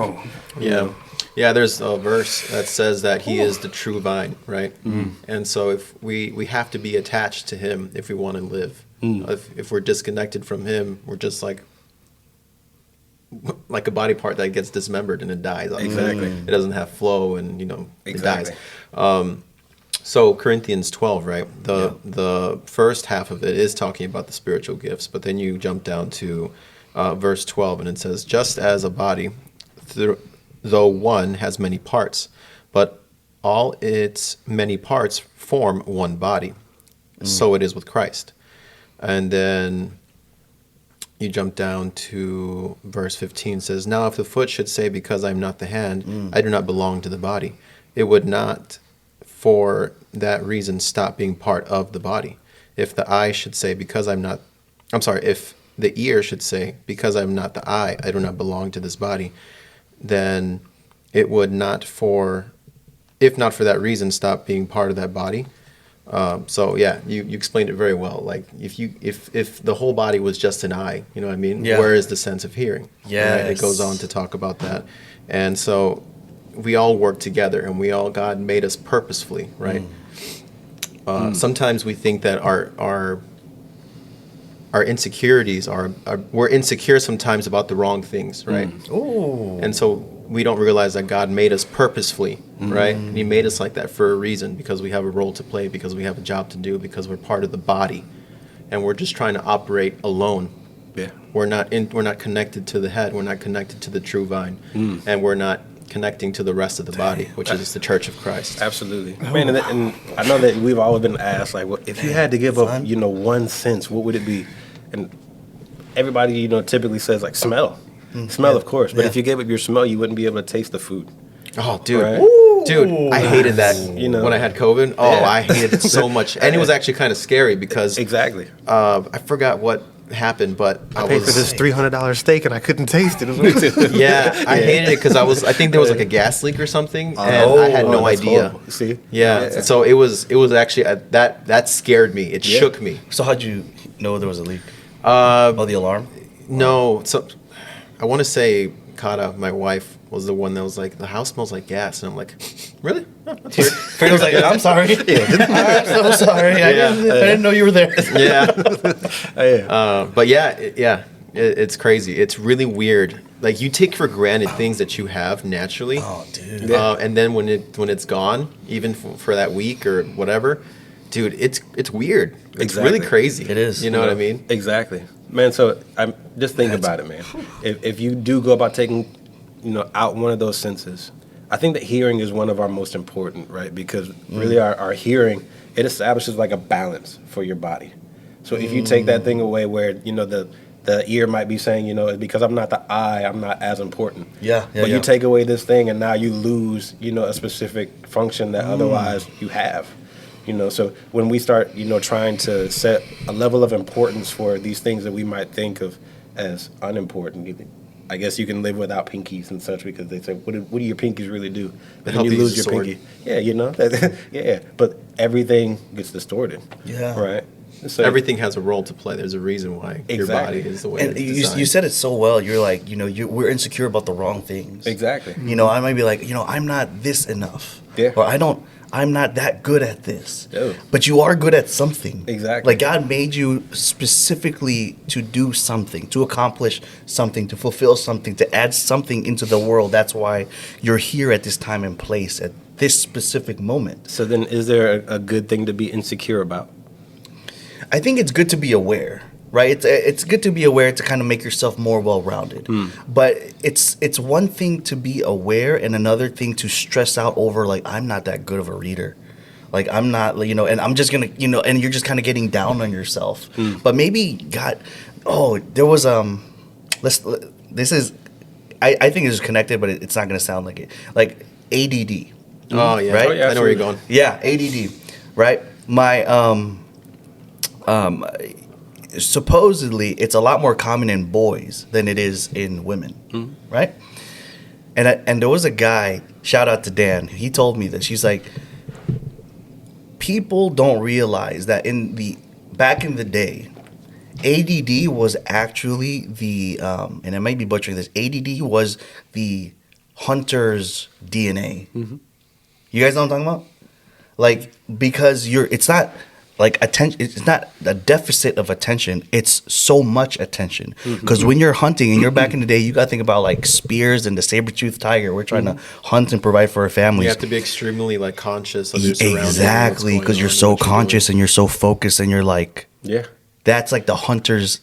Yeah. Yeah, there's a verse that says that he is the true vine, right? And so if we have to be attached to him if we want to live. If we're disconnected from him, we're just like like a body part that gets dismembered and it dies. Exactly. It doesn't have flow, and Exactly. it dies. So Corinthians 12, right? The first half of it is talking about the spiritual gifts, but then you jump down to verse 12, and it says, "Just as a body, though one, has many parts, but all its many parts form one body. So it is with Christ." And then you jump down to verse 15, says, "Now if the foot should say, because I'm not the hand, I do not belong to the body, it would not for that reason stop being part of the body. If the eye should say, if the ear should say, because I'm not the eye, I do not belong to this body, then it would not if not for that reason, stop being part of that body." So yeah, you explained it very well. Like if the whole body was just an eye, you know what I mean? Yeah. Where is the sense of hearing? Yes. Right? It goes on to talk about that. And so we all work together, and God made us purposefully, right? Sometimes we think that our insecurities we're insecure sometimes about the wrong things, right? Ooh. And so we don't realize that God made us purposefully, right? And He made us like that for a reason, because we have a role to play, because we have a job to do, because we're part of the body, and we're just trying to operate alone. Yeah. We're not connected to the head. We're not connected to the true vine, and we're not connecting to the rest of the body, which is the church of Christ. Absolutely, man. And I know that we've always been asked, like, well, if you had to give up, one sense, what would it be? And everybody, typically says like smell, of course. But if you gave up your smell, you wouldn't be able to taste the food. Oh, dude. Right? Dude, I hated that when I had COVID. Oh, Yeah. I hated it so much. And it was actually kind of scary because Exactly. I forgot what happened, but I paid for this $300 steak and I couldn't taste it. Yeah, I hated it because I think there was like a gas leak or something, and I had no that's idea. horrible. See? Yeah, so it was actually that scared me. It shook me. So how'd you know there was a leak? The alarm? No, so I want to say Kata, my wife, was the one that was like, "The house smells like gas," and I'm like, "Really?" Oh, that's weird. Fredo was like, "I'm sorry. I'm so sorry. I didn't know you were there." Yeah. But it's crazy. It's really weird. Like, you take for granted things that you have naturally. Oh, dude. And then when it's gone, even for that week or whatever, dude, it's weird. It's really crazy. It is. You know what I mean? Exactly, man. So I'm just think about it, man. If you do go about taking, out one of those senses, I think that hearing is one of our most important, right? Because really, our hearing, it establishes like a balance for your body. So if you take that thing away, where the ear might be saying, because I'm not the eye, I'm not as important. But you take away this thing, and now you lose, a specific function that otherwise you have. So when we start, trying to set a level of importance for these things that we might think of as unimportant, I guess you can live without pinkies and such, because they say, what do your pinkies really do? But then you lose your pinky. Yeah, yeah. But everything gets distorted. Yeah. Right? So Everything has a role to play. There's a reason why your body is the way And it's designed. you said it so well. You're like, we're insecure about the wrong things. Exactly. I might be like, I'm not this enough. Yeah. Or I'm not that good at this. Yeah. But you are good at something. Exactly. Like, God made you specifically to do something, to accomplish something, to fulfill something, to add something into the world. That's why you're here at this time and place, at this specific moment. So then, is there a good thing to be insecure about? I think it's good to be aware, right? It's good to be aware to kind of make yourself more well-rounded. But it's one thing to be aware, and another thing to stress out over, like, I'm not that good of a reader. Like, I'm not, and I'm just going to, and you're just kind of getting down on yourself. But maybe God, there was, this is, I think it's connected, but it's not going to sound like it. Like, ADD. Oh, yeah. Right? I know where you're going. Yeah, ADD, right? My, supposedly it's a lot more common in boys than it is in women, right? And there was a guy, shout out to Dan, he told me this. He's like, people don't realize that back in the day, ADD was actually and I might be butchering this, ADD was the hunter's DNA. You guys know what I'm talking about? Like, because it's not like attention. It's not a deficit of attention. It's so much attention. Because when you're hunting and you're back in the day, you got to think about like spears and the saber-toothed tiger. We're trying to hunt and provide for our families. You have to be extremely like conscious of your surroundings. Exactly, because you're so conscious and you're so focused and you're like, Yeah. that's like the hunter's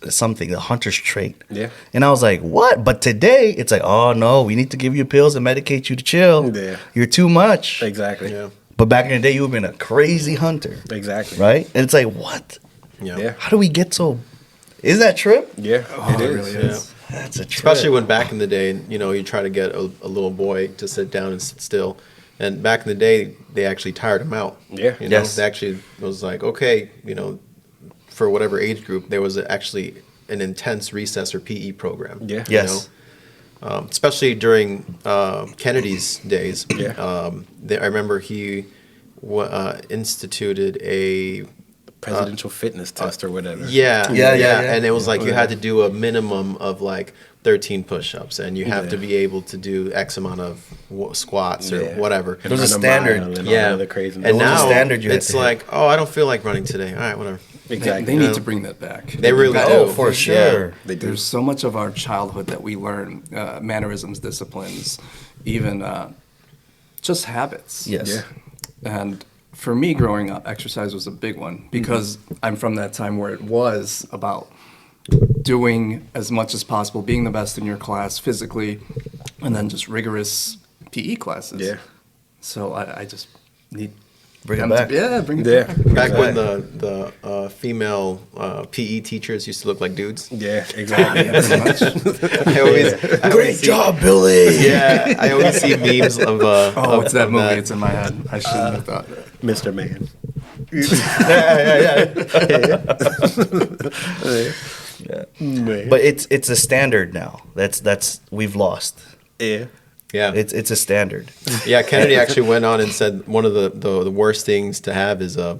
trait. Yeah. And I was like, what? But today it's like, oh no, we need to give you pills and medicate you to chill. Yeah. You're too much. Exactly. Yeah. But back in the day, you would have been a crazy hunter. Exactly. Right? And it's like, what? Yeah. Yeah. How do we get so? Is that trip? Yeah. Oh, it it is. really Yeah. is. That's a trip. Especially when back in the day, you know, you try to get a little boy to sit down and sit still. And back in the day, they actually tired him out. Yeah. You know, Yes. they actually was like, okay, you know, for whatever age group, there was actually an intense recess or PE program. Yeah. Yes. You know? Especially during Kennedy's days. Yeah. I remember he instituted a Presidential fitness test or whatever. yeah, Yeah. and it was like you had to do a minimum of like 13 push-ups, and you have to be able to do X amount of squats or Yeah. whatever. It was a Run standard. mile and all Yeah, that other craziness. and was a now standard you had it's to hit. like, oh, I don't feel like running today. All right, whatever. Exactly. They need to bring that back. They really Oh, do. for Yeah. sure. They do. There's so much of our childhood that we learn, mannerisms, disciplines, even just habits. Yes. Yeah. And for me growing up, exercise was a big one because I'm from that time where it was about doing as much as possible, being the best in your class physically, and then just rigorous PE classes. Yeah. So I just need Bring it them back. bring it Yeah. back. Back when the female PE teachers used to look like dudes. Yeah. Exactly. I always Great see- job, Billy. Yeah, I always see memes of. Oh, it's that of movie. It's in my head. I shouldn't have thought that. Mr. Man. Man. But it's a standard now. That's we've lost. Yeah. Yeah, It's a standard. yeah. Kennedy actually went on and said one of the worst things to have is a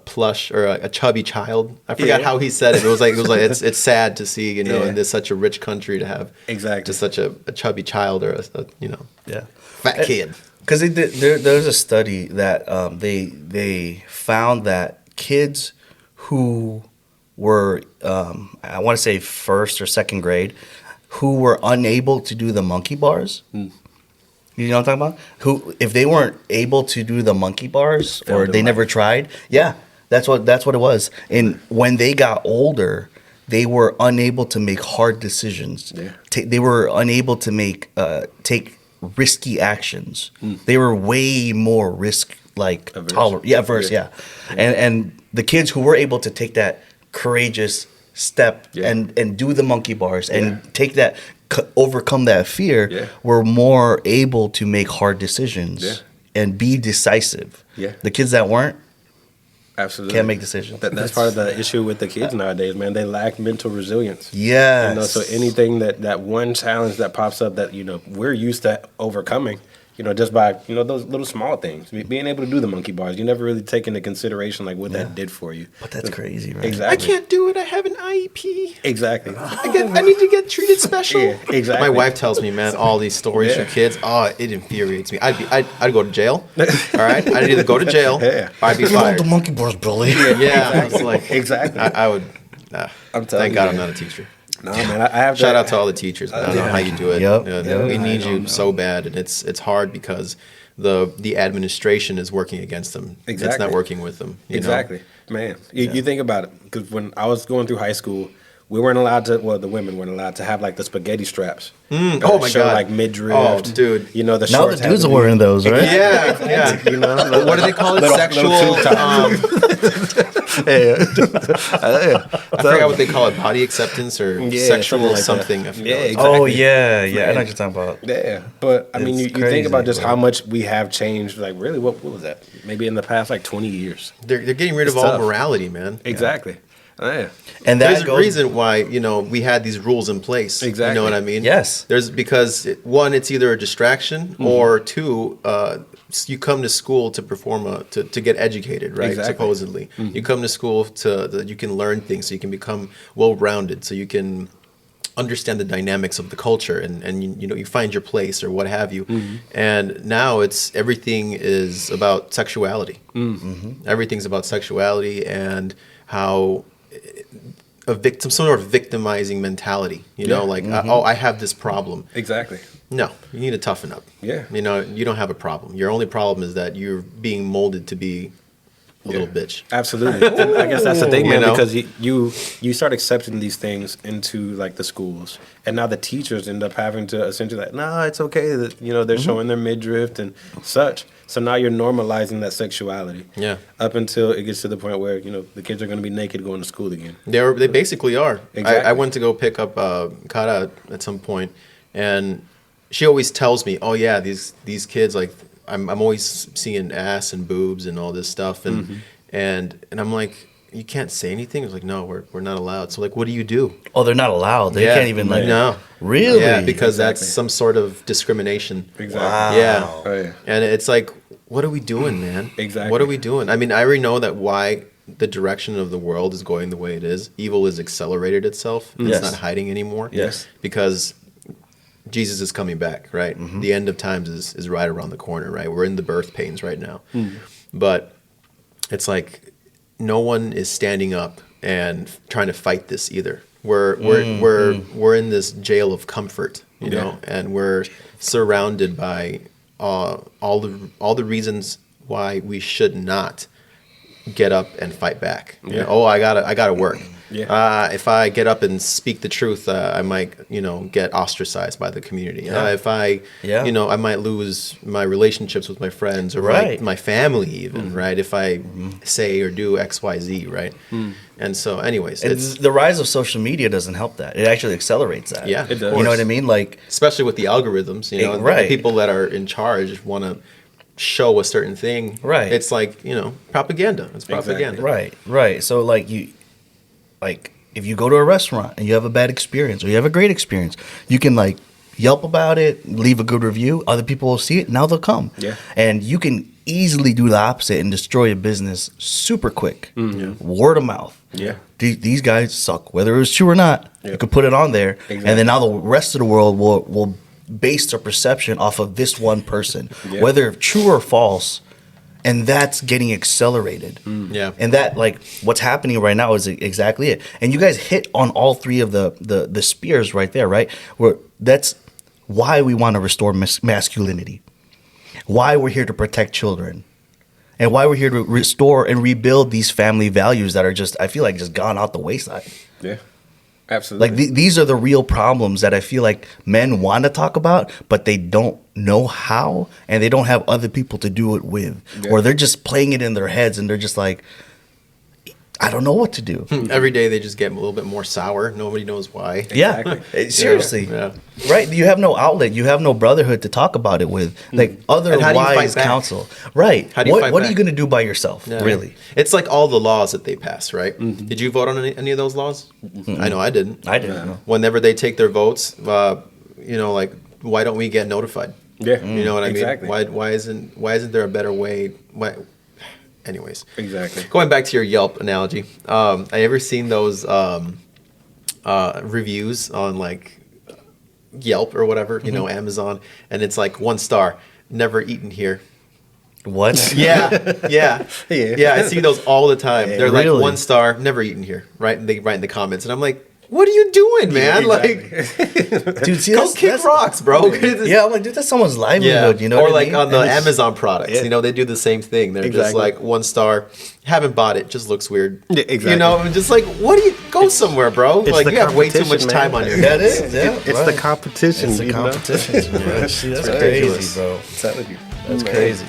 plush or a chubby child. I forgot Yeah. how he said it. It was like it's sad to see, you know, Yeah. in this such a rich country to have Exactly. just such a chubby child or a you know Yeah. fat kid. Because there's a study that they found that kids who were I want to say first or second grade who were unable to do the monkey bars. You know what I'm talking about? Who, if they weren't able to do the monkey bars or Failed in they never life. tried, yeah, that's what it was. And when they got older, they were unable to make hard decisions. Yeah. They were unable to make take risky actions. They were way more risk like Averse. tolerant. Yeah, averse. Yeah, and the kids who were able to take that courageous step Yeah. and do the monkey bars and Yeah. take that overcome that fear Yeah. were more able to make hard decisions Yeah. and be decisive. Yeah. The kids that weren't Absolutely. can't make decisions. That's part of the issue with the kids nowadays, man. They lack mental resilience. Yes. You know, so anything that one challenge that pops up that, you know, we're used to overcoming, you know, just by, you know, those little small things. Being able to do the monkey bars, you never really take into consideration like what that did for you. But that's crazy, right? Exactly. I can't do it. I have an IEP. Exactly. I need to get treated special. Yeah, exactly. My wife tells me, man, all these stories Yeah. for kids. Oh, it infuriates me. I'd go to jail. All right, I'd either go to jail Yeah. or I'd be You want fired. the monkey bars, Billy. Yeah, I was like, Exactly. I would. I'm telling thank you, God I'm man. not a teacher. No, man, I have Shout out to all the teachers. Man. I don't know how you do it. Yep. We I need don't you know. so bad, and it's hard because the administration is working against them. It's Exactly. not working with them. You know? Exactly. Man, you think about it, because when I was going through high school, we weren't allowed to, well, the women weren't allowed to have like the spaghetti straps. Oh That my show, God. like midriff. Oh, dude. You know, the Now the shorts had dudes to are be- wearing those, right? Yeah, yeah. You know, What do they call it? Little- Sexual. little tube tops. I forgot what they call it. Body acceptance or Yeah, sexual something something. like that. I forgot Yeah, what it's exactly. Oh yeah, yeah. I know what you're talking about. Yeah, but I mean, It's you think crazy, about just bro. how much we have changed. Like, really, what was that? Maybe in the past, like 20 years. They're getting rid of It's all tough. morality, man. Exactly. Yeah. And There's that a goes, reason why we had these rules in place. You Exactly. know what I mean? Yes. There's because one, it's either a distraction, or two, you come to school to perform to get educated, right? Exactly. Supposedly, you come to school that you can learn things, so you can become well-rounded, so you can understand the dynamics of the culture, and you find your place or what have you. And now everything is about sexuality. Everything's about sexuality and how some sort of victimizing mentality, I have this problem. Exactly. No, you need to toughen up. Yeah. You don't have a problem. Your only problem is that you're being molded to be a little bitch. Absolutely. And I guess that's the thing, man, You know? because you start accepting these things into like the schools, and now the teachers end up having to essentially like, nah, it's okay that they're showing their midriff and such. So now you're normalizing that sexuality. Yeah. Up until it gets to the point where the kids are going to be naked going to school again. They basically are. Exactly. I went to go pick up Kara at some point, and she always tells me, "Oh yeah, these kids, like I'm always seeing ass and boobs and all this stuff," and I'm like, "You can't say anything." It's like, "No, we're not allowed." So like, what do you do? Oh, they're not allowed. They can't even like. No. Really? Yeah, because that's some sort of discrimination. Exactly. Wow. Yeah. Oh, yeah. And it's like, what are we doing, man? Exactly. What are we doing? I mean, I already know that why the direction of the world is going the way it is. Evil has accelerated itself. Yes. It's not hiding anymore. Yes. Because Jesus is coming back, right? The end of times is right around the corner, right? We're in the birth pains right now. But it's like no one is standing up and trying to fight this either. We're in this jail of comfort, you know, and we're surrounded by all the reasons why we should not get up and fight back. You know, oh, I gotta work. Yeah. If I get up and speak the truth, I might, get ostracized by the community. If I, I might lose my relationships with my friends or my family even, right? If I say or do X, Y, Z, right? And so anyways, it's the rise of social media doesn't help that. It actually accelerates that. Yeah, it does. You know what I mean? Like, especially with the algorithms, Right. the people that are in charge want to show a certain thing. Right. It's like, propaganda. It's propaganda. right. So like if you go to a restaurant and you have a bad experience or you have a great experience, you can like Yelp about it, leave a good review. Other people will see it. Now they'll come. Yeah. And you can easily do the opposite and destroy a business super quick. Word of mouth. Yeah. These guys suck. Whether it was true or not, you could put it on there. Exactly. And then now the rest of the world will base their perception off of this one person, whether true or false. And that's getting accelerated. Yeah. And that, like, what's happening right now is exactly it. And you guys hit on all three of the spears right there, right? That's why we want to restore masculinity, why we're here to protect children, and why we're here to restore and rebuild these family values that are just, I feel like, just gone out the wayside. Yeah. Absolutely. Like these are the real problems that I feel like men want to talk about, but they don't know how, and they don't have other people to do it with, or they're just playing it in their heads, and they're just like, I don't know what to do. Every day they just get a little bit more sour. Nobody knows why. Yeah, seriously. Yeah. Right? You have no outlet. You have no brotherhood to talk about it with, like other And how do you wise fight back? counsel. Right? How do you fight what are back? you going to do by yourself? Yeah. Really? It's like all the laws that they pass, right? Did you vote on any of those laws? I know I didn't. I didn't know. Whenever they take their votes, like, why don't we get notified? Yeah. You know what I mean? Exactly. Why isn't there a better way? Anyways. Exactly. Going back to your Yelp analogy, I ever seen those reviews on like Yelp or whatever, Amazon, and it's like 1 star, never eaten here. What? Yeah. I see those all the time. They're Really? like 1 star, never eaten here, right? And they write in the comments, and I'm like, what are you doing, man? Like, Dude, see, go kick rocks, bro. Yeah, I'm like, dude, that's someone's livelihood. You know, or what I like mean? on the And it's- Amazon products, they do the same thing. They're just Exactly. like 1 star, haven't bought it, just looks weird. Yeah, exactly. I'm just like, what do you go somewhere, bro? It's Like the you have way too much competition, time man. on your That hands. is, yeah. It's the competition. It's the competition. Bro. See, that's ridiculous. crazy, bro. I'm telling you. That's crazy.